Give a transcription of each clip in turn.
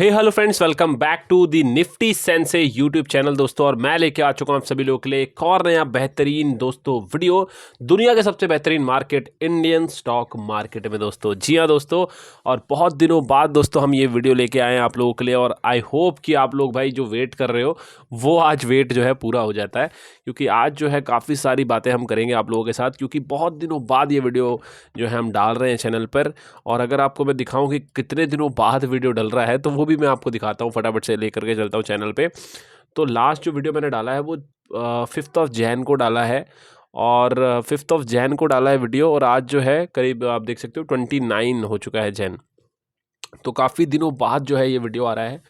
Hey hello friends, welcome back to the Nifty Sense YouTube channel दोस्तों। और मैं लेके आ चुका हूं आप सभी लोगों के लिए एक और नया बेहतरीन दोस्तों वीडियो दुनिया के सबसे बेहतरीन मार्केट इंडियन स्टॉक मार्केट में दोस्तों। जी हाँ दोस्तों, और बहुत दिनों बाद दोस्तों हम ये वीडियो लेके आए हैं आप लोगों के लिए। और आई होप कि आप लोग भाई जो वेट कर रहे हो वो आज वेट जो है पूरा हो जाता है, क्योंकि आज जो है काफ़ी सारी बातें हम करेंगे आप लोगों के साथ, क्योंकि बहुत दिनों बाद ये वीडियो जो है हम डाल रहे हैं चैनल पर। और अगर आपको मैं दिखाऊं कि कितने दिनों बाद वीडियो डल रहा है तो वो भी मैं आपको दिखाता हूं, फटाफट से लेकर के चलता हूं चैनल पे। तो लास्ट जो वीडियो मैंने डाला है वो 5th ऑफ जैन को डाला है, और 5th ऑफ जैन को डाला है वीडियो। और आज जो है करीब आप देख सकते हो 29 हो चुका है जैन। तो काफ़ी दिनों बाद जो है ये वीडियो आ रहा है,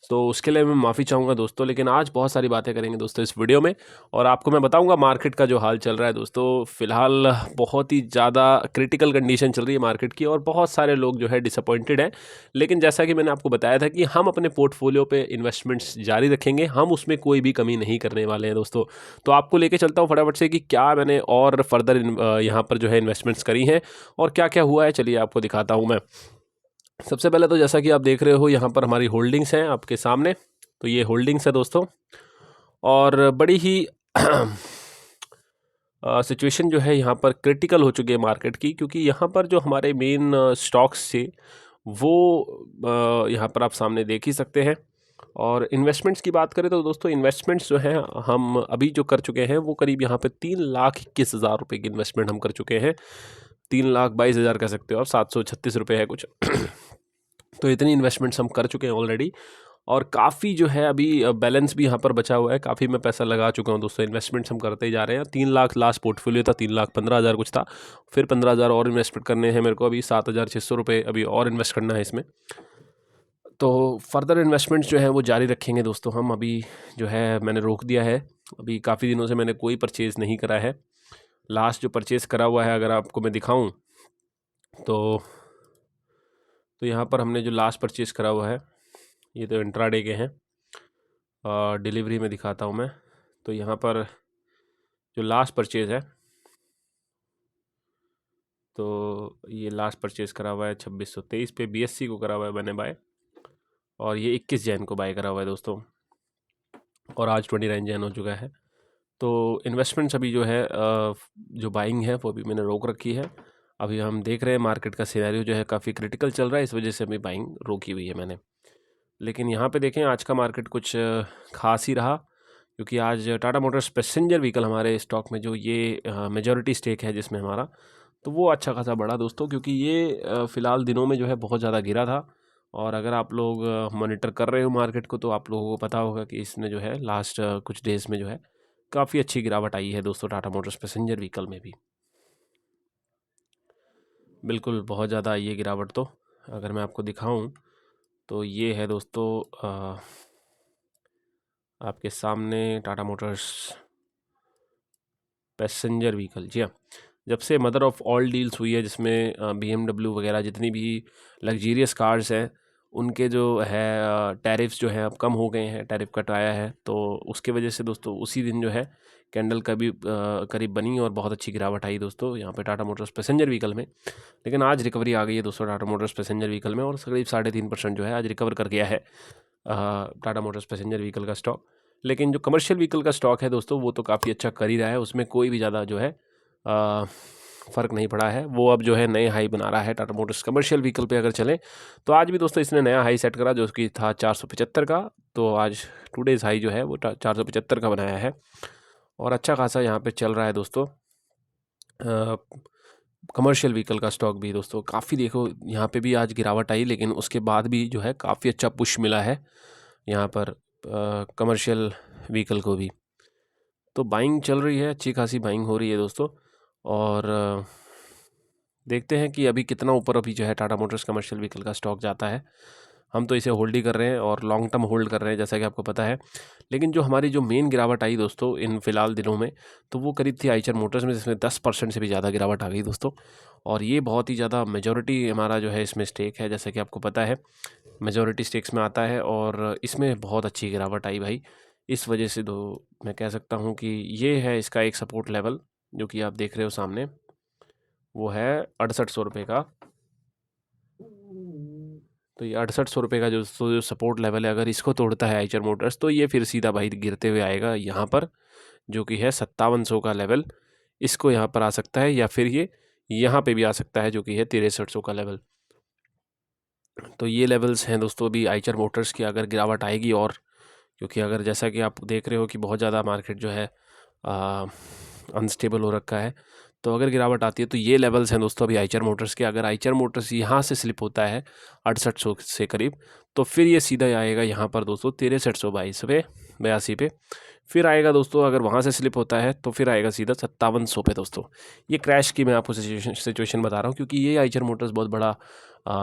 तो उसके लिए मैं माफ़ी चाहूँगा दोस्तों। लेकिन आज बहुत सारी बातें करेंगे दोस्तों इस वीडियो में, और आपको मैं बताऊँगा मार्केट का जो हाल चल रहा है दोस्तों। फ़िलहाल बहुत ही ज़्यादा क्रिटिकल कंडीशन चल रही है मार्केट की, और बहुत सारे लोग जो है डिसअपॉइंटेड हैं। लेकिन जैसा कि मैंने आपको बताया था कि हम अपने पोर्टफोलियो पे इन्वेस्टमेंट्स जारी रखेंगे, हम उसमें कोई भी कमी नहीं करने वाले हैं दोस्तों। तो आपको लेके चलता हूँ फटाफट से कि क्या मैंने और फर्दर यहाँ पर जो है इन्वेस्टमेंट्स करी हैं और क्या क्या हुआ है, चलिए आपको दिखाता हूँ मैं। सबसे पहले तो जैसा कि आप देख रहे हो यहाँ पर हमारी होल्डिंग्स हैं आपके सामने। तो ये होल्डिंग्स है दोस्तों, और बड़ी ही सिचुएशन जो है यहाँ पर क्रिटिकल हो चुकी है मार्केट की, क्योंकि यहाँ पर जो हमारे मेन स्टॉक्स थे वो यहाँ पर आप सामने देख ही सकते हैं। और इन्वेस्टमेंट्स की बात करें तो दोस्तों इन्वेस्टमेंट्स जो हैं हम अभी जो कर चुके हैं वो करीब यहाँ पे 3,21,000 रुपये की इन्वेस्टमेंट हम कर चुके हैं। 3,22,000 कह सकते हो आप, 736 रुपये है कुछ। तो इतनी इन्वेस्टमेंट्स हम कर चुके हैं ऑलरेडी, और काफ़ी जो है अभी बैलेंस भी यहाँ पर बचा हुआ है। काफ़ी मैं पैसा लगा चुका हूँ दोस्तों, इन्वेस्टमेंट्स हम करते ही जा रहे हैं। 3 लाख लास्ट पोर्टफोलियो था, 3,15,000 कुछ था। फिर 15,000 और इन्वेस्टमेंट करने हैं मेरे को, अभी 7,600 रुपये अभी और इन्वेस्ट करना है इसमें। तो फर्दर इन्वेस्टमेंट्स जो है वो जारी रखेंगे दोस्तों हम। अभी जो है मैंने रोक दिया है, अभी काफ़ी दिनों से मैंने कोई परचेज़ नहीं करा है। लास्ट जो परचेज़ करा हुआ है अगर आपको मैं दिखाऊँ तो यहाँ पर हमने जो लास्ट परचेज़ करा हुआ है, ये तो इंट्राडे के हैं, डिलीवरी में दिखाता हूँ मैं। तो यहाँ पर जो लास्ट परचेज़ है, तो ये लास्ट परचेज़ करा हुआ है 2623 पे, BSC को करा हुआ है मैंने बाय, और ये 21 जैन को बाय करा हुआ है दोस्तों, और आज 29 जैन हो चुका है। तो इन्वेस्टमेंट्स अभी जो है जो बाइंग है वो अभी मैंने रोक रखी है। अभी हम देख रहे हैं मार्केट का सिनेरियो जो है काफ़ी क्रिटिकल चल रहा है, इस वजह से अभी बाइंग रोकी हुई है मैंने। लेकिन यहाँ पे देखें आज का मार्केट कुछ खास ही रहा, क्योंकि आज टाटा मोटर्स पैसेंजर व्हीकल हमारे स्टॉक में जो ये मेजॉरिटी स्टेक है जिसमें हमारा, तो वो अच्छा खासा बढ़ा दोस्तों, क्योंकि ये फ़िलहाल दिनों में जो है बहुत ज़्यादा गिरा था। और अगर आप लोग मॉनिटर कर रहे हो मार्केट को तो आप लोगों को पता होगा कि इसने जो है लास्ट कुछ डेज़ में जो है काफ़ी अच्छी गिरावट आई है दोस्तों टाटा मोटर्स पैसेंजर व्हीकल में भी। बिल्कुल बहुत ज़्यादा आई है गिरावट। तो अगर मैं आपको दिखाऊं तो ये है दोस्तों आपके सामने टाटा मोटर्स पैसेंजर व्हीकल। जी हाँ, जब से मदर ऑफ़ ऑल डील्स हुई है, जिसमें BMW वगैरह जितनी भी लग्जीरियस कार्स हैं उनके जो है टैरिफ्स जो हैं अब कम हो गए हैं, टैरिफ कट आया है। तो उसके वजह से दोस्तों उसी दिन जो है कैंडल का भी करीब बनी और बहुत अच्छी गिरावट आई दोस्तों यहाँ पे टाटा मोटर्स पैसेंजर व्हीकल में। लेकिन आज रिकवरी आ गई है दोस्तों टाटा मोटर्स पैसेंजर व्हीकल में, और करीब 3.5% जो है आज रिकवर कर गया है टाटा मोटर्स पैसेंजर व्हीकल का स्टॉक। लेकिन जो कमर्शियल व्हीकल का स्टॉक है दोस्तों वो तो काफ़ी अच्छा कर ही रहा है, उसमें कोई भी ज़्यादा जो है फ़र्क नहीं पड़ा है। वो अब जो है नए हाई बना रहा है टाटा मोटर्स कमर्शियल व्हीकल पे अगर चलें तो। आज भी दोस्तों इसने नया हाई सेट करा जो कि था 475 का, तो आज टुडेज़ हाई जो है वो 475 का बनाया है, और अच्छा खासा यहाँ पे चल रहा है दोस्तों। कमर्शियल व्हीकल का स्टॉक भी दोस्तों काफ़ी, देखो यहाँ पे भी आज गिरावट आई, लेकिन उसके बाद भी जो है काफ़ी अच्छा पुश मिला है यहाँ पर कमर्शियल व्हीकल को भी। तो बाइंग चल रही है, अच्छी खासी बाइंग हो रही है दोस्तों। और देखते हैं कि अभी कितना ऊपर अभी जो है टाटा मोटर्स कमर्शियल व्हीकल का स्टॉक जाता है। हम तो इसे होल्ड ही कर रहे हैं और लॉन्ग टर्म होल्ड कर रहे हैं जैसा कि आपको पता है। लेकिन जो हमारी जो मेन गिरावट आई दोस्तों इन फ़िलहाल दिनों में, तो वो करीब थी आइचर मोटर्स में, जिसमें 10% से भी ज़्यादा गिरावट आ गई दोस्तों। और ये बहुत ही ज़्यादा मेजॉरिटी हमारा जो है इसमें स्टेक है, जैसा कि आपको पता है मेजॉरिटी स्टेक्स में आता है, और इसमें बहुत अच्छी गिरावट आई भाई। इस वजह से तो मैं कह सकता हूँ कि ये है इसका एक सपोर्ट लेवल जो कि आप देख रहे हो सामने, वो है 6800 रुपये का। तो ये 6800 का जो सपोर्ट लेवल है, अगर इसको तोड़ता है आइचर मोटर्स तो ये फिर सीधा भाई गिरते हुए आएगा यहाँ पर, जो कि है 5700 का लेवल। इसको यहाँ पर आ सकता है, या फिर ये यहाँ पे भी आ सकता है, जो कि है 6300 का लेवल। तो ये लेवल्स हैं दोस्तों अभी आइचर मोटर्स की, अगर गिरावट आएगी। और क्योंकि अगर जैसा कि आप देख रहे हो कि बहुत ज़्यादा मार्केट जो है अनस्टेबल हो रखा है, तो अगर गिरावट आती है तो ये लेवल्स हैं दोस्तों अभी आइचर मोटर्स के। अगर आइचर मोटर्स यहाँ से स्लिप होता है 6800 से करीब, तो फिर ये सीधा आएगा यहाँ पर दोस्तों 6322 पे, 82 पे। फिर आएगा दोस्तों, अगर वहाँ से स्लिप होता है तो फिर आएगा सीधा 5700 पे दोस्तों। ये क्रैश की मैं आपको सिचुएशन बता रहा हूँ, क्योंकि ये आइचर मोटर्स बहुत बड़ा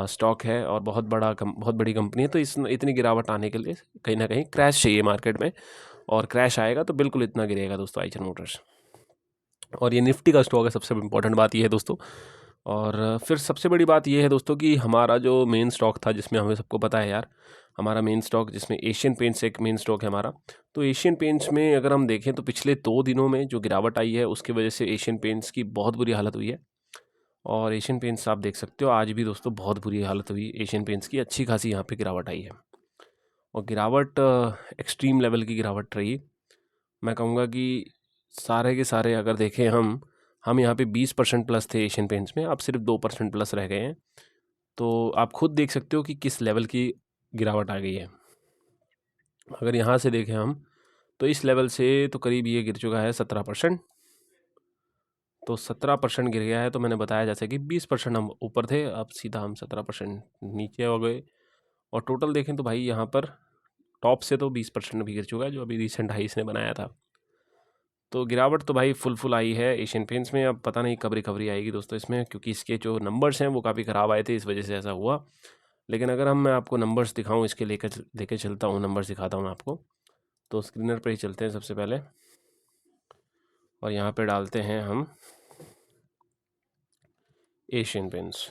स्टॉक है और बहुत बड़ी कंपनी है। तो इतनी गिरावट आने के लिए कहीं ना कहीं क्रैश चाहिए मार्केट में, और क्रैश आएगा तो बिल्कुल इतना गिरेगा दोस्तों आइचर मोटर्स। और ये निफ्टी का स्टॉक है, सबसे इम्पोर्टेंट बात ये है दोस्तों। और फिर सबसे बड़ी बात ये है दोस्तों कि हमारा जो मेन स्टॉक था, जिसमें हमें सबको पता है यार, हमारा मेन स्टॉक जिसमें एशियन पेंट्स एक मेन स्टॉक है हमारा। तो एशियन पेंट्स में अगर हम देखें तो पिछले 2 दिनों में जो गिरावट आई है उसकी वजह से एशियन पेंट्स की बहुत बुरी हालत हुई है। और एशियन पेंट्स आप देख सकते हो आज भी दोस्तों बहुत बुरी हालत हुई एशियन पेंट्स की, अच्छी खासी यहाँ पे गिरावट आई है। और गिरावट एक्सट्रीम लेवल की गिरावट रही। मैं कहूँगा कि सारे के सारे अगर देखें हम यहाँ पे 20% प्लस थे एशियन पेंट्स में, अब सिर्फ 2% प्लस रह गए हैं। तो आप खुद देख सकते हो कि किस लेवल की गिरावट आ गई है। अगर यहाँ से देखें हम, तो इस लेवल से तो करीब ये गिर चुका है 17%। तो 17% गिर गया है। तो मैंने बताया जैसे कि 20% हम ऊपर थे, अब सीधा हम 17% नीचे हो गए। और टोटल देखें तो भाई यहाँ पर टॉप से तो 20% भी गिर चुका है, जो अभी रिसेंट हाई इसने बनाया था। तो गिरावट तो भाई फुल आई है एशियन पेंट्स में। अब पता नहीं कब रिकवरी आएगी दोस्तों इसमें, क्योंकि इसके जो नंबर्स हैं वो काफ़ी ख़राब आए थे, इस वजह से ऐसा हुआ। लेकिन अगर मैं आपको नंबर्स दिखाऊं, इसके लेके चलता हूँ, नंबर्स दिखाता हूँ मैं आपको। तो स्क्रीनर पर ही चलते हैं सबसे पहले, और यहाँ पे डालते हैं हम एशियन पेंट्स।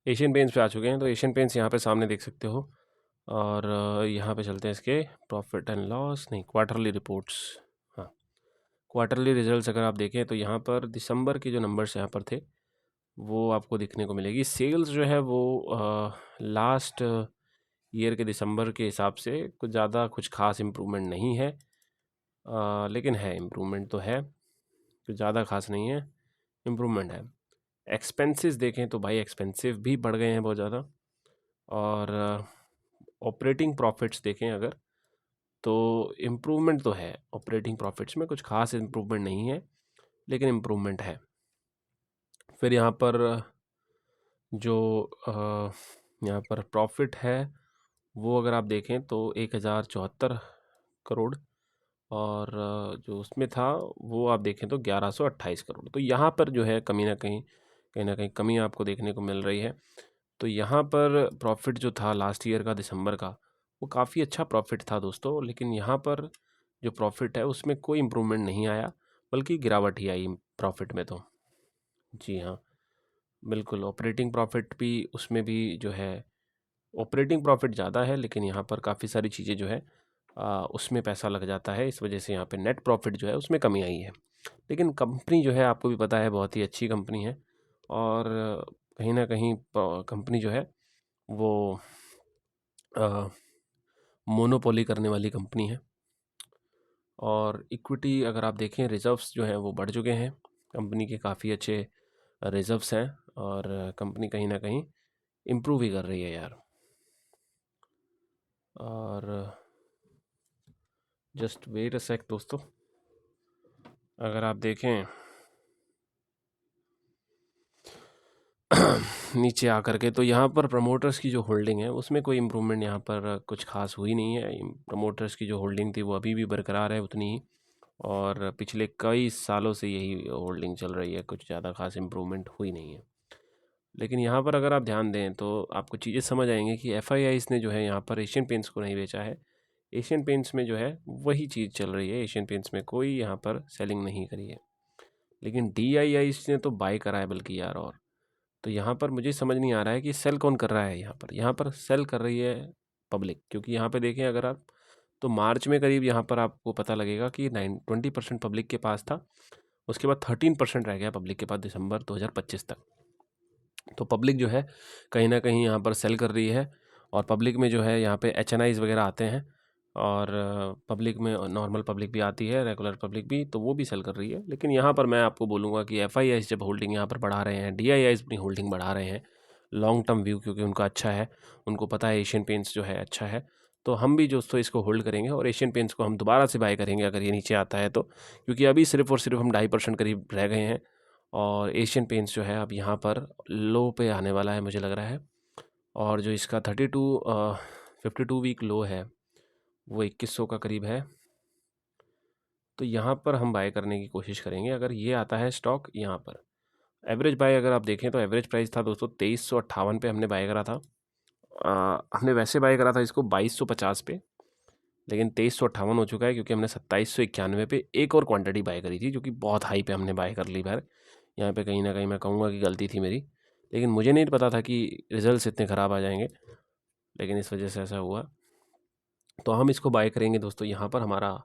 एशियन पेंट्स पे आ चुके हैं। तो एशियन पेंट्स यहाँ पे सामने देख सकते हो। और यहाँ पे चलते हैं इसके प्रॉफिट एंड लॉस, नहीं क्वार्टरली रिपोर्ट्स। हाँ, क्वार्टरली रिजल्ट्स अगर आप देखें तो यहाँ पर दिसंबर के जो नंबर्स यहाँ पर थे वो आपको दिखने को मिलेगी। सेल्स जो है वो लास्ट ईयर के दिसंबर के हिसाब से कुछ खास इम्प्रूवमेंट नहीं है, लेकिन है इम्प्रूवमेंट तो है, कुछ ज़्यादा खास नहीं है, इम्प्रूवमेंट है। एक्सपेंसेस देखें तो भाई एक्सपेंसिव भी बढ़ गए हैं बहुत ज़्यादा। और ऑपरेटिंग प्रॉफिट्स देखें अगर, तो इम्प्रूवमेंट तो है ऑपरेटिंग प्रॉफिट्स में, कुछ खास इम्प्रूवमेंट नहीं है लेकिन इम्प्रूवमेंट है। फिर यहाँ पर जो यहाँ पर प्रॉफिट है वो अगर आप देखें तो 1074 करोड़, और जो उसमें था वो आप देखें तो 1128 करोड़। तो यहाँ पर जो है कहीं ना कहीं कमी आपको देखने को मिल रही है। तो यहाँ पर प्रॉफिट जो था लास्ट ईयर का दिसंबर का, वो काफ़ी अच्छा प्रॉफिट था दोस्तों, लेकिन यहाँ पर जो प्रॉफिट है उसमें कोई इम्प्रूवमेंट नहीं आया, बल्कि गिरावट ही आई प्रॉफिट में। तो जी हाँ, बिल्कुल ऑपरेटिंग प्रॉफिट भी, उसमें भी जो है ऑपरेटिंग प्रॉफिट ज़्यादा है, लेकिन यहाँ पर काफ़ी सारी चीज़ें जो है उसमें पैसा लग जाता है, इस वजह से यहाँ पे नेट प्रॉफिट जो है उसमें कमी आई है। लेकिन कंपनी जो है आपको भी पता है बहुत ही अच्छी कंपनी है, और कहीं ना कहीं कंपनी जो है वो मोनोपोली करने वाली कंपनी है। और इक्विटी अगर आप देखें, रिज़र्व्स जो हैं वो बढ़ चुके हैं, कंपनी के काफ़ी अच्छे रिज़र्व्स हैं, और कंपनी कहीं ना कहीं इम्प्रूव ही कर रही है यार। और जस्ट वेट अ सेक दोस्तों, अगर आप देखें नीचे आकर के, तो यहाँ पर प्रमोटर्स की जो होल्डिंग है उसमें कोई इम्प्रूवमेंट यहाँ पर कुछ खास हुई नहीं है। प्रमोटर्स की जो होल्डिंग थी वो अभी भी बरकरार है उतनी ही, और पिछले कई सालों से यही होल्डिंग चल रही है, कुछ ज़्यादा खास इम्प्रूवमेंट हुई नहीं है। लेकिन यहाँ पर अगर आप ध्यान दें तो आपको चीज़ें समझ आएंगी कि एफआईआईज़ ने जो है यहाँ पर एशियन पेंट्स को नहीं बेचा है। एशियन पेंट्स में जो है वही चीज़ चल रही है, एशियन पेंट्स में कोई यहाँ पर सेलिंग नहीं करी है, लेकिन डीआईआईज़ ने तो बाय करा है बल्कि यार। और तो यहाँ पर मुझे समझ नहीं आ रहा है कि सेल कौन कर रहा है। यहाँ पर सेल कर रही है पब्लिक, क्योंकि यहाँ पे देखें अगर आप, तो मार्च में करीब यहाँ पर आपको पता लगेगा कि 20% पब्लिक के पास था, उसके बाद 13% रह गया पब्लिक के पास दिसंबर 2025 तक। तो पब्लिक जो है कहीं ना कहीं यहाँ पर सेल कर रही है, और पब्लिक में जो है यहाँ पे HNIs वगैरह आते हैं, और पब्लिक में नॉर्मल पब्लिक भी आती है, रेगुलर पब्लिक भी, तो वो भी सेल कर रही है। लेकिन यहाँ पर मैं आपको बोलूँगा कि FIIs जब होल्डिंग यहाँ पर बढ़ा रहे हैं, DIIs अपनी होल्डिंग बढ़ा रहे हैं, लॉन्ग टर्म व्यू क्योंकि उनका अच्छा है, उनको पता है एशियन पेंट्स जो है अच्छा है, तो हम भी दोस्तों इसको होल्ड करेंगे और एशियन पेंट्स को हम दोबारा से बाय करेंगे अगर ये नीचे आता है तो, क्योंकि अभी सिर्फ और सिर्फ हम 2.5% करीब रह गए हैं, और एशियन पेंट्स जो है अब यहाँ पर लो पे आने वाला है मुझे लग रहा है। और जो इसका 52 वीक लो है वो 2100 का करीब है, तो यहाँ पर हम बाय करने की कोशिश करेंगे अगर ये आता है स्टॉक यहाँ पर। एवरेज बाय अगर आप देखें तो एवरेज प्राइस था दोस्तों 2358 पे हमने बाय करा था। हमने वैसे बाय करा था इसको 2250 पे, लेकिन 2358 हो चुका है क्योंकि हमने 2791 पे एक और क्वांटिटी बाय करी थी जो कि बहुत हाई पे हमने बाय कर ली बार। यहाँ पे कहीं ना कहीं मैं कहूँगा कि गलती थी मेरी, लेकिन मुझे नहीं पता था कि रिजल्ट्स इतने ख़राब आ जाएंगे, लेकिन इस वजह से ऐसा हुआ। तो हम इसको बाय करेंगे दोस्तों, यहाँ पर हमारा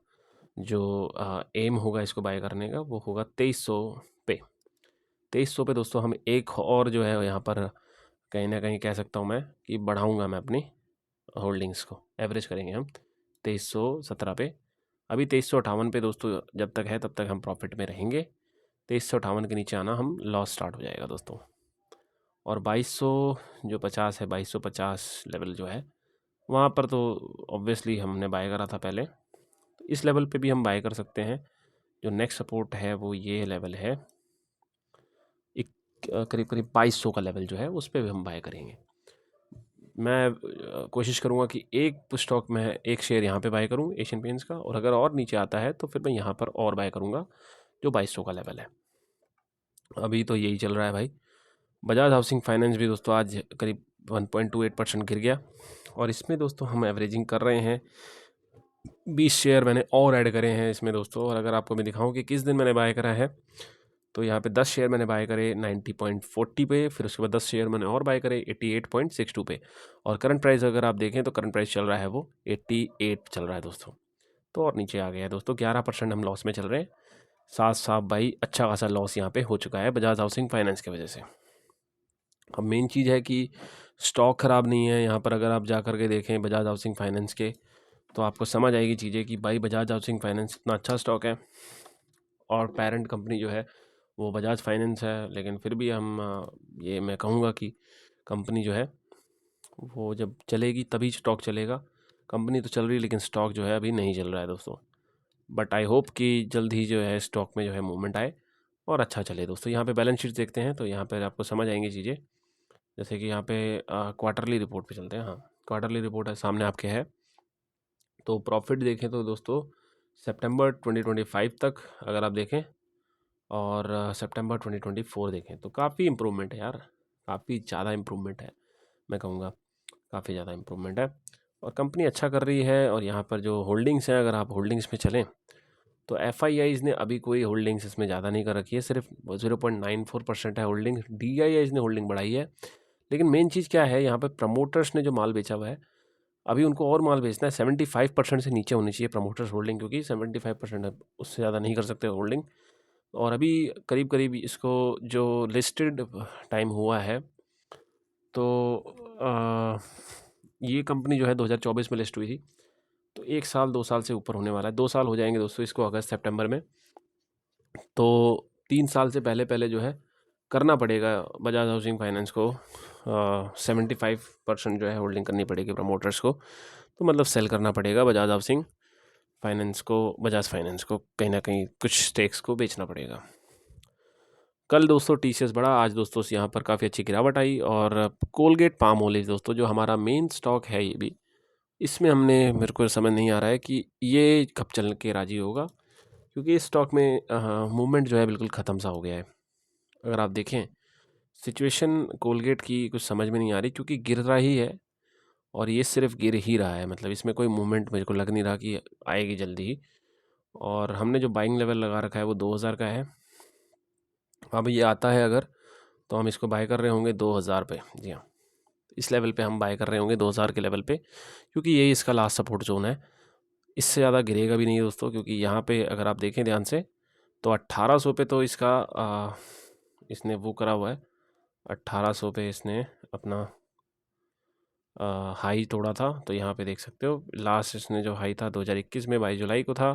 जो एम होगा इसको बाय करने का वो होगा 2300 पे। 2300 पे दोस्तों हम एक और जो है यहाँ पर कहीं ना कहीं कह सकता हूँ मैं कि बढ़ाऊँगा मैं अपनी होल्डिंग्स को, एवरेज करेंगे हम 2317 पे। अभी 2358 पे दोस्तों जब तक है तब तक हम प्रॉफिट में रहेंगे, 2358 के नीचे आना हम लॉस स्टार्ट हो जाएगा दोस्तों। और 2200 जो 50 है, 2250 लेवल जो है वहाँ पर तो ऑब्वियसली हमने बाय करा था पहले, तो इस लेवल पे भी हम बाय कर सकते हैं। जो नेक्स्ट सपोर्ट है वो ये लेवल है, एक करीब करीब 2200 का लेवल जो है उस पर भी हम बाय करेंगे। मैं कोशिश करूँगा कि एक स्टॉक में एक शेयर यहाँ पे बाय करूँ एशियन पेंट्स का, और अगर और नीचे आता है तो फिर मैं यहाँ पर और बाय करूँगा जो 2200 का लेवल है। अभी तो यही चल रहा है भाई। बजाज हाउसिंग फाइनेंस भी दोस्तों आज करीब 1.28% गिर गया, और इसमें दोस्तों हम एवरेजिंग कर रहे हैं। 20 शेयर मैंने और ऐड करे हैं इसमें दोस्तों, और अगर आपको मैं दिखाऊं कि किस दिन मैंने बाय करा है, तो यहाँ पे 10 शेयर मैंने बाय करे 90.40 पे, फिर उसके बाद 10 शेयर मैंने और बाय करे 88.62 पे, और करंट प्राइस अगर आप देखें तो करंट प्राइस चल रहा है वो 88 चल रहा है दोस्तों। तो और नीचे आ गया है दोस्तों, 11% हम लॉस में चल रहे हैं। साथ साथ भाई अच्छा खासा लॉस यहाँ पे हो चुका है बजाज हाउसिंग फाइनेंस की वजह से। अब मेन चीज़ है कि स्टॉक ख़राब नहीं है यहाँ पर, अगर आप जा कर के देखें बजाज हाउसिंग फाइनेंस के तो आपको समझ आएगी चीज़ें कि भाई बजाज हाउसिंग फाइनेंस इतना अच्छा स्टॉक है, और पेरेंट कंपनी जो है वो बजाज फाइनेंस है, लेकिन फिर भी हम ये मैं कहूँगा कि कंपनी जो है वो जब चलेगी तभी स्टॉक चलेगा। कंपनी तो चल रही है लेकिन स्टॉक जो है अभी नहीं चल रहा है दोस्तों, बट आई होप कि जल्द ही जो है स्टॉक में जो है मूवमेंट आए और अच्छा चले दोस्तों। यहाँ पे बैलेंस शीट देखते हैं तो यहाँ पर आपको समझ आएंगी चीज़ें, जैसे कि यहाँ पे क्वार्टरली रिपोर्ट पे चलते हैं। हाँ, क्वार्टरली रिपोर्ट है सामने आपके है। तो प्रॉफिट देखें तो दोस्तों सितंबर 2025 तक अगर आप देखें, और सितंबर 2024 देखें तो काफ़ी इम्प्रूवमेंट है यार, काफ़ी ज़्यादा इम्प्रूवमेंट है, मैं कहूँगा काफ़ी ज़्यादा इम्प्रूवमेंट है, और कंपनी अच्छा कर रही है। और यहाँ पर जो होल्डिंग्स हैं, अगर आप होल्डिंग्स में चलें तो FIIs ने अभी कोई होल्डिंग्स इसमें ज़्यादा नहीं कर रखी है, सिर्फ 0.94% है होल्डिंग। DIIs ने होल्डिंग बढ़ाई है, लेकिन मेन चीज़ क्या है यहाँ पे, प्रमोटर्स ने जो माल बेचा हुआ है अभी उनको और माल बेचना है। 75% से नीचे होनी चाहिए प्रमोटर्स होल्डिंग, क्योंकि 75% है, उससे ज़्यादा नहीं कर सकते होल्डिंग। और अभी करीब करीब इसको जो लिस्टेड टाइम हुआ है, तो ये कंपनी जो है 2024 में लिस्ट हुई थी, तो 1 साल 2 साल से ऊपर होने वाला है, 2 साल हो जाएंगे दोस्तों इसको अगस्त सितंबर में। तो 3 साल से पहले पहले जो है करना पड़ेगा बजाज हाउसिंग फाइनेंस को, 75% जो है होल्डिंग करनी पड़ेगी प्रमोटर्स को, तो मतलब सेल करना पड़ेगा बजाज हाउसिंग फाइनेंस को, बजाज फाइनेंस को कहीं ना कहीं कुछ स्टेक्स को बेचना पड़ेगा। कल दोस्तों TCS बढ़ा, आज दोस्तों यहाँ पर काफ़ी अच्छी गिरावट आई। और कोलगेट पाम ऑयल दोस्तों जो हमारा मेन स्टॉक है, ये भी इसमें हमने मेरे को समझ नहीं आ रहा है कि ये कब चल के राजी होगा, क्योंकि इस स्टॉक में मूवमेंट जो है बिल्कुल ख़त्म सा हो गया है। अगर आप देखें सिचुएशन कोलगेट की कुछ समझ में नहीं आ रही, क्योंकि गिर रहा ही है और ये सिर्फ गिर ही रहा है, मतलब इसमें कोई मूवमेंट मेरे को लग नहीं रहा कि आएगी जल्दी ही। और हमने जो बाइंग लेवल लगा रखा है वो 2000 का है। अब ये आता है अगर, तो हम इसको बाय कर रहे होंगे 2000 पे। जी हाँ, इस लेवल पे हम बाय कर रहे होंगे 2000 के लेवल पे, क्योंकि यही इसका लास्ट सपोर्ट जोन है। इससे ज़्यादा गिरेगा भी नहीं दोस्तों, क्योंकि यहाँ पे अगर आप देखें ध्यान से तो 1800 पे तो इसका इसने वो करा हुआ है, 1800 पे इसने अपना हाई तोड़ा था। तो यहाँ पे देख सकते हो लास्ट इसने जो हाई था 2021 में 22 जुलाई को था,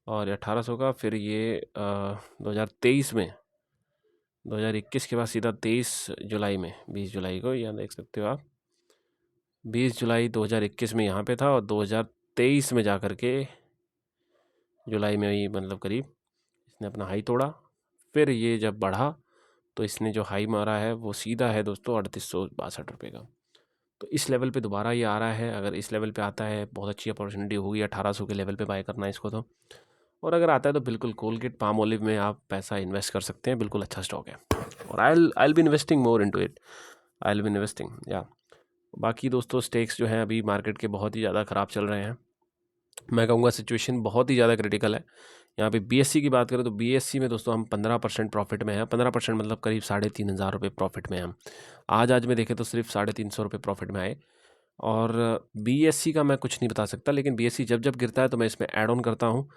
और 1800 का। फिर ये 2023 में, 2021 के बाद सीधा 23 जुलाई में, 20 जुलाई को, यहाँ देख सकते हो आप, 20 जुलाई 2021 में यहाँ पे था, और 2023 में जा कर के जुलाई में ही मतलब करीब इसने अपना हाई तोड़ा। फिर ये जब बढ़ा तो इसने जो हाई मारा है वो सीधा है दोस्तों 3862 रुपये का। तो इस लेवल पे दोबारा ये आ रहा है। अगर इस लेवल पे आता है बहुत अच्छी अपॉर्चुनिटी होगी 1800 के लेवल पे बाय करना इसको तो। और अगर आता है तो बिल्कुल कोलगेट पाम ओलिव में आप पैसा इन्वेस्ट कर सकते हैं, बिल्कुल अच्छा स्टॉक है। और I be investing more into it, I be investing या। बाकी दोस्तों स्टेक्स जो हैं अभी मार्केट के बहुत ही ज़्यादा ख़राब चल रहे हैं। मैं कहूँगा सिचुएशन बहुत ही ज़्यादा क्रिटिकल है। यहाँ पे बीएससी की बात करें तो बीएससी में दोस्तों हम 15% प्रॉफिट में हैं। 15% मतलब करीब 3500 रुपये प्रॉफिट में हैं हम। आज में देखें तो सिर्फ 350 रुपये प्रॉफिट में आए। और बीएससी का मैं कुछ नहीं बता सकता, लेकिन बीएससी जब जब गिरता है तो मैं इसमें ऐड ऑन करता हूँ,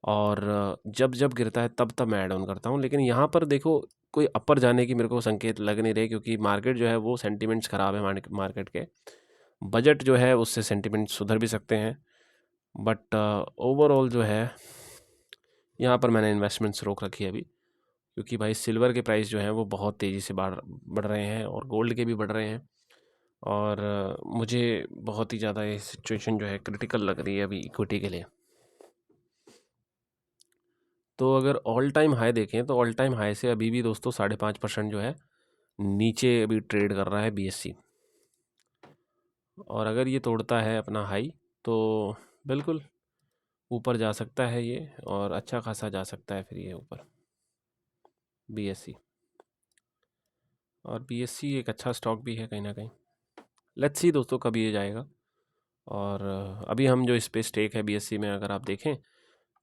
और जब जब गिरता है तब तब मैं ऐड ऑन करता हूँ। लेकिन यहाँ पर देखो कोई अपर जाने की मेरे को संकेत लग नहीं रहे, क्योंकि मार्केट जो है वो सेंटिमेंट्स ख़राब है मार्केट के। बजट जो है उससे सेंटिमेंट सुधर भी सकते हैं, बट ओवरऑल जो है यहाँ पर मैंने इन्वेस्टमेंट्स रोक रखी है अभी, क्योंकि भाई सिल्वर के प्राइस जो हैं वो बहुत तेज़ी से बढ़ रहे हैं, और गोल्ड के भी बढ़ रहे हैं। और मुझे बहुत ही ज़्यादा ये सिचुएशन जो है क्रिटिकल लग रही है अभी इक्विटी के लिए। तो अगर ऑल टाइम हाई देखें तो ऑल टाइम हाई से अभी भी दोस्तों 5.5% जो है नीचे अभी ट्रेड कर रहा है बीएससी। और अगर ये तोड़ता है अपना हाई तो बिल्कुल ऊपर जा सकता है ये, और अच्छा खासा जा सकता है फिर ये ऊपर बीएससी। और बीएससी एक अच्छा स्टॉक भी है कहीं ना कहीं। लेट्स सी दोस्तों कब ये जाएगा। और अभी हम जो इस पे स्टेक है बीएससी में, अगर आप देखें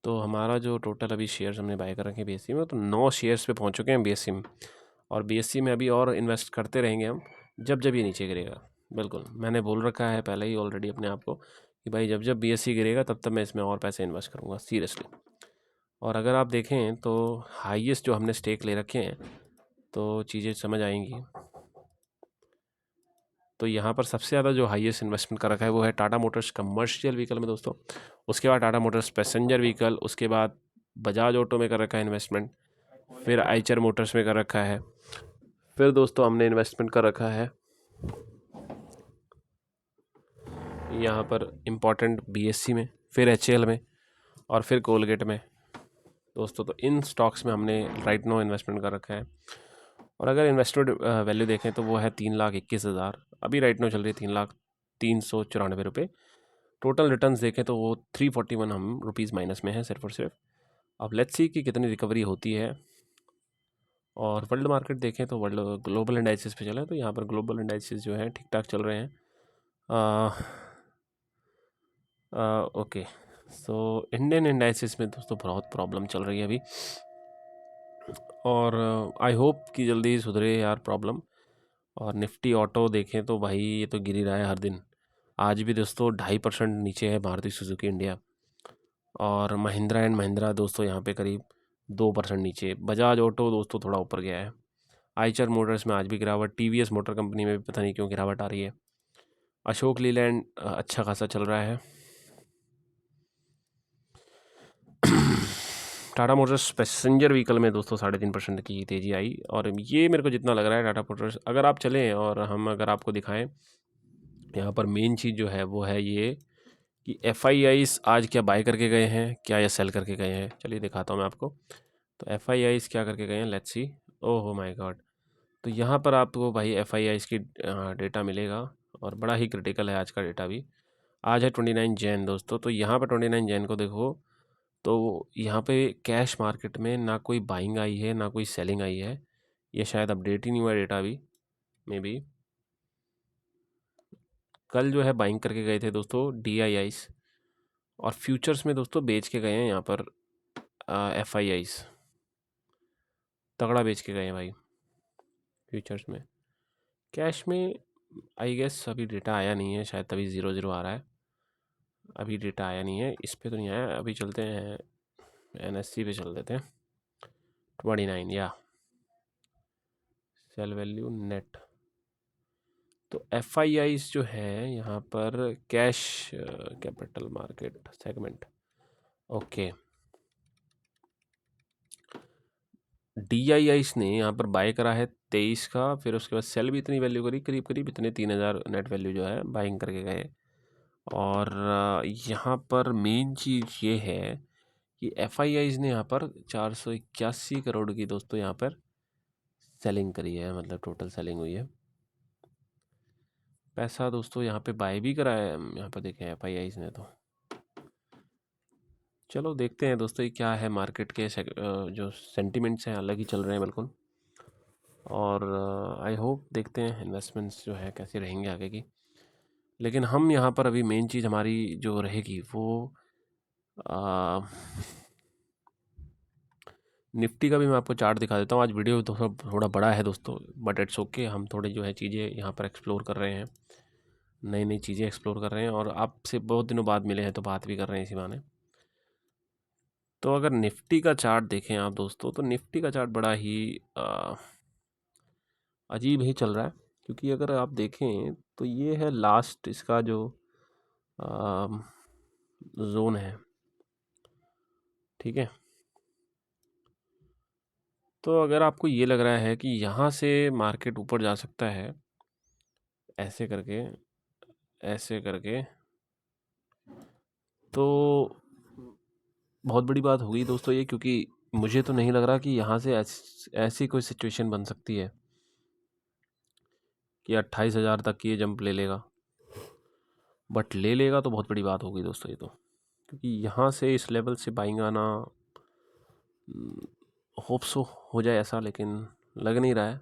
तो हमारा जो टोटल अभी शेयर्स हमने बाय कर रखे हैं बीएससी में, तो 9 शेयर्स पे पहुंच चुके हैं बीएससी में। और बीएससी में अभी और इन्वेस्ट करते रहेंगे हम जब जब ये नीचे गिरेगा। बिल्कुल मैंने बोल रखा है पहले ही ऑलरेडी अपने आप को कि भाई जब जब बीएससी गिरेगा तब तब मैं इसमें और पैसे इन्वेस्ट करूँगा सीरियसली। और अगर आप देखें तो हाईएस्ट जो हमने स्टेक ले रखे हैं तो चीज़ें समझ आएंगी। तो यहाँ पर सबसे ज़्यादा जो हाईएस्ट इन्वेस्टमेंट कर रखा है वो है टाटा मोटर्स कमर्शियल व्हीकल में दोस्तों। उसके बाद टाटा मोटर्स पैसेंजर व्हीकल, उसके बाद बजाज ऑटो में कर रखा है इन्वेस्टमेंट, फिर आइचर मोटर्स में कर रखा है, फिर दोस्तों हमने इन्वेस्टमेंट कर रखा है यहाँ पर इम्पॉर्टेंट बीएससी में, फिर एचएएल में, और फिर कोलगेट में दोस्तों। तो इन स्टॉक्स में हमने राइट नो इन्वेस्टमेंट कर रखा है। और अगर इन्वेस्टमेंट वैल्यू देखें तो वो है 3,21,000, अभी राइट नो चल रही है 3,03,94 रुपये। टोटल रिटर्न्स देखें तो वो 341 हम रुपीज़ माइनस में है सिर्फ और सिर्फ। अब लेट्स सी कि कितनी रिकवरी होती है। और वर्ल्ड मार्केट देखें तो वर्ल्ड ग्लोबल इंडाइसिस पे चले तो यहाँ पर ग्लोबल इंडाइसिस जो है ठीक ठाक चल रहे हैं। ओके, सो इंडियन इंडाइसिस में दोस्तों बहुत प्रॉब्लम चल रही है अभी, और आई होप कि जल्दी ही सुधरे यार प्रॉब्लम। और निफ्टी ऑटो देखें तो भाई ये तो गिर ही रहा है हर दिन। आज भी दोस्तों 2.5% नीचे है मारुति सुजुकी इंडिया। और महिंद्रा एंड महिंद्रा दोस्तों यहाँ पे करीब 2% नीचे। बजाज ऑटो दोस्तों थोड़ा ऊपर गया है। आइचर मोटर्स में आज भी गिरावट। टीवीएस मोटर कंपनी में भी पता नहीं क्यों गिरावट आ रही है। अशोक लीलैंड अच्छा खासा चल रहा है। टाटा मोटर्स पैसेंजर व्हीकल में दोस्तों 3.5% की तेज़ी आई। और ये मेरे को जितना लग रहा है टाटा मोटर्स, अगर आप चलें और हम अगर आपको दिखाएं यहाँ पर मेन चीज़ जो है वो है ये कि एफआईआईस आज क्या बाय करके गए हैं क्या या सेल करके गए हैं। चलिए दिखाता हूँ मैं आपको। तो एफआईआईस क्या करके गए हैं, let's see. Oh my God, तो यहाँ पर आपको भाई एफआईआईस की डेटा मिलेगा, और बड़ा ही क्रिटिकल है आज का डेटा भी। आज है 29 जैन दोस्तों। तो यहाँ पर 29 जैन को देखो तो यहाँ पे कैश मार्केट में ना कोई बाइंग आई है ना कोई सेलिंग आई है। ये शायद अपडेट ही नहीं हुआ डेटा अभी, मे बी। कल जो है बाइंग करके गए थे दोस्तों डीआईआईस, और फ्यूचर्स में दोस्तों बेच के गए हैं यहाँ पर एफआईआईस, तगड़ा बेच के गए हैं भाई फ्यूचर्स में। कैश में आई गेस अभी डेटा आया नहीं है, शायद तभी 0 0 आ रहा है। अभी डेटा आया नहीं है, इस पे तो नहीं आया। अभी चलते हैं एनएससी पे चल देते हैं। 29 या सेल वैल्यू नेट। तो FIIs जो है यहाँ पर cash capital market segment, okay. DIIs ने यहाँ पर बाय करा है 23 का, फिर उसके बाद सेल भी इतनी वैल्यू करी, करीब करीब इतने 3000 नेट वैल्यू जो है बाइंग करके गए। और यहाँ पर मेन चीज़ ये है कि FIIs ने यहाँ पर 481 करोड़ की दोस्तों यहाँ पर सेलिंग करी है, मतलब टोटल सेलिंग हुई है। पैसा दोस्तों यहाँ पे बाय भी करा है, यहाँ पर देखें FIIs ने। तो चलो देखते हैं दोस्तों ये क्या है, मार्केट के जो सेंटिमेंट्स हैं अलग ही चल रहे हैं बिल्कुल। और आई होप देखते हैं इन्वेस्टमेंट्स जो है कैसे रहेंगे आगे की। लेकिन हम यहाँ पर अभी मेन चीज़ हमारी जो रहेगी वो निफ्टी का भी मैं आपको चार्ट दिखा देता हूँ। आज वीडियो थोड़ा बड़ा है दोस्तों, बट इट्स ओके। हम थोड़े जो है चीज़ें यहाँ पर एक्सप्लोर कर रहे हैं, नई नई चीज़ें एक्सप्लोर कर रहे हैं, और आपसे बहुत दिनों बाद मिले हैं तो बात भी कर रहे हैं इसी बहाने। तो अगर निफ्टी का चार्ट देखें आप दोस्तों, तो निफ्टी का चार्ट बड़ा ही अजीब ही चल रहा है। क्योंकि अगर आप देखें तो ये है लास्ट इसका जो जोन है, ठीक है। तो अगर आपको ये लग रहा है कि यहाँ से मार्केट ऊपर जा सकता है ऐसे करके, ऐसे करके, तो बहुत बड़ी बात होगी दोस्तों ये। क्योंकि मुझे तो नहीं लग रहा कि यहाँ से ऐसी कोई सिचुएशन बन सकती है कि 28,000 तक की ये जंप ले लेगा। बट ले लेगा तो बहुत बड़ी बात होगी दोस्तों ये तो। क्योंकि यहाँ से इस लेवल से बाइंग आना, होप सो हो जाए ऐसा, लेकिन लग नहीं रहा है।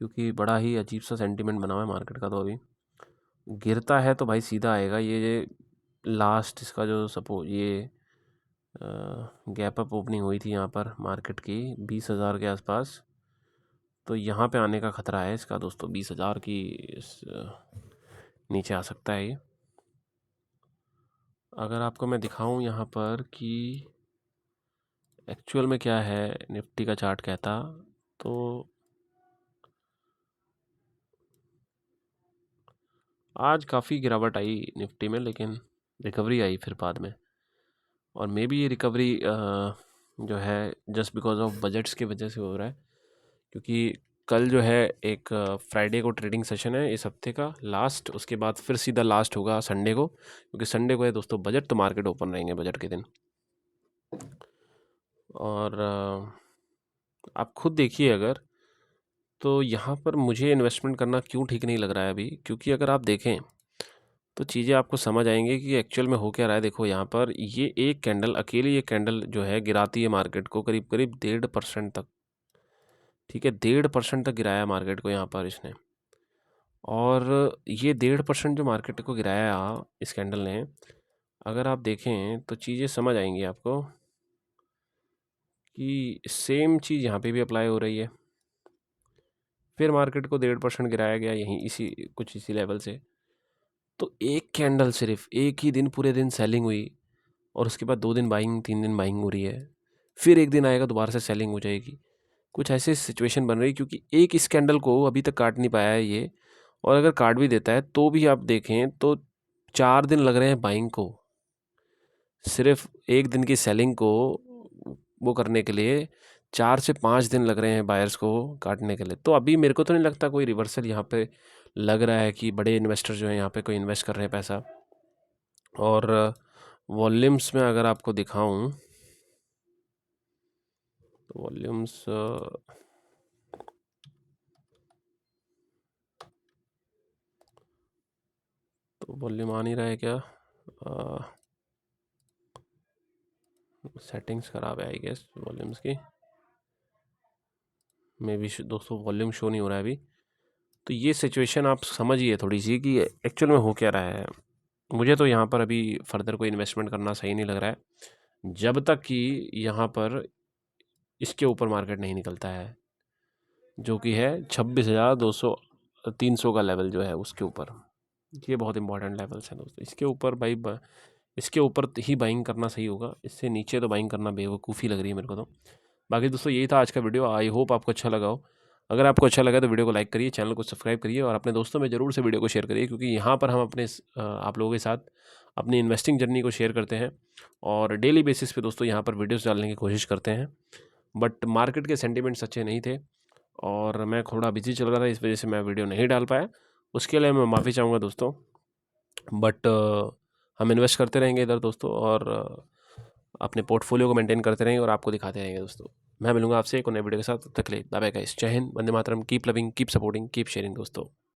क्योंकि बड़ा ही अजीब सा सेंटीमेंट बना हुआ है मार्केट का। तो अभी गिरता है तो भाई सीधा आएगा। ये लास्ट इसका जो सपोज ये गैप अप ओपनिंग हुई थी यहाँ पर मार्केट की 20,000 के आसपास, तो यहाँ पे आने का ख़तरा है इसका दोस्तों। 20,000 की नीचे आ सकता है ये। अगर आपको मैं दिखाऊं यहाँ पर कि एक्चुअल में क्या है निफ्टी का चार्ट कहता, तो आज काफ़ी गिरावट आई निफ्टी में, लेकिन रिकवरी आई फिर बाद में। और मे बी ये रिकवरी जो है जस्ट बिकॉज ऑफ बजट्स की वजह से हो रहा है। क्योंकि कल जो है एक फ्राइडे को ट्रेडिंग सेशन है इस हफ्ते का लास्ट, उसके बाद फिर सीधा लास्ट होगा संडे को। क्योंकि संडे को है दोस्तों बजट, तो मार्केट ओपन रहेंगे बजट के दिन। और आप खुद देखिए अगर, तो यहाँ पर मुझे इन्वेस्टमेंट करना क्यों ठीक नहीं लग रहा है अभी। क्योंकि अगर आप देखें तो चीज़ें आपको समझ आएंगी कि एक्चुअल में हो क्या रहा है। देखो यहाँ पर ये एक कैंडल, अकेली ये कैंडल जो है गिराती है मार्केट को करीब करीब 1.5% तक, ठीक है। 1.5% तक गिराया मार्केट को यहाँ पर इसने। और ये 1.5% जो मार्केट को गिराया इस कैंडल ने, अगर आप देखें तो चीज़ें समझ आएंगी आपको कि सेम चीज़ यहाँ पे भी अप्लाई हो रही है। फिर मार्केट को 1.5% गिराया गया यहीं इसी लेवल से। तो एक कैंडल, सिर्फ एक ही दिन, पूरे दिन सेलिंग हुई, और उसके बाद 2 दिन बाइंग, 3 दिन बाइंग हो रही है। फिर एक दिन आएगा दोबारा से सेलिंग हो जाएगी। कुछ ऐसे सिचुएशन बन रही है। क्योंकि एक इस कैंडल को अभी तक काट नहीं पाया है ये, और अगर काट भी देता है तो भी आप देखें तो 4 दिन लग रहे हैं बाइंग को, सिर्फ एक दिन की सेलिंग को वो करने के लिए 4 से 5 दिन लग रहे हैं बायर्स को काटने के लिए। तो अभी मेरे को तो नहीं लगता कोई रिवर्सल यहाँ पे लग रहा है कि बड़े इन्वेस्टर जो हैं यहाँ पे कोई इन्वेस्ट कर रहे हैं पैसा। और वॉल्यूम्स में अगर आपको दिखाऊं तो वॉल्यूम्स तो वॉल्यूम आ नहीं रहा है क्या, सेटिंग्स ख़राब है आई गेस वॉल्यूम्स की। मे बी दोस्तों वॉल्यूम शो नहीं हो रहा है अभी। तो ये सिचुएशन आप समझिए थोड़ी सी कि एक्चुअल में हो क्या रहा है। मुझे तो यहाँ पर अभी फर्दर कोई इन्वेस्टमेंट करना सही नहीं लग रहा है जब तक कि यहाँ पर इसके ऊपर मार्केट नहीं निकलता है, जो कि है 26,200 300 का लेवल जो है उसके ऊपर। ये बहुत इंपॉर्टेंट लेवल्स हैं दोस्तों। इसके ऊपर भाई इसके ऊपर ही बाइंग करना सही होगा। इससे नीचे तो बाइंग करना बेवकूफ़ी लग रही है मेरे को तो। बाकी दोस्तों यही था आज का वीडियो। आई होप आपको अच्छा लगा हो। अगर आपको अच्छा लगा तो वीडियो को लाइक करिए, चैनल को सब्सक्राइब करिए और अपने दोस्तों में ज़रूर से वीडियो को शेयर करिए, क्योंकि यहाँ पर हम आप लोगों के साथ अपनी इन्वेस्टिंग जर्नी को शेयर करते हैं और डेली बेसिस पे दोस्तों यहाँ पर वीडियोस डालने की कोशिश करते हैं। बट मार्केट के सेंटिमेंट्स अच्छे नहीं थे और मैं थोड़ा बिजी चल रहा था, इस वजह से मैं वीडियो नहीं डाल पाया। उसके लिए मैं माफ़ी चाहूँगा दोस्तों। बट हम इन्वेस्ट करते रहेंगे इधर दोस्तों और अपने पोर्टफोलियो को मेंटेन करते रहेंगे और आपको दिखाते रहेंगे दोस्तों। मैं मिलूंगा आपसे एक नए वीडियो के साथ, तब तक के लिए bye bye guys, Jai Hind, Vande Mataram, keep loving, keep supporting, keep sharing दोस्तों।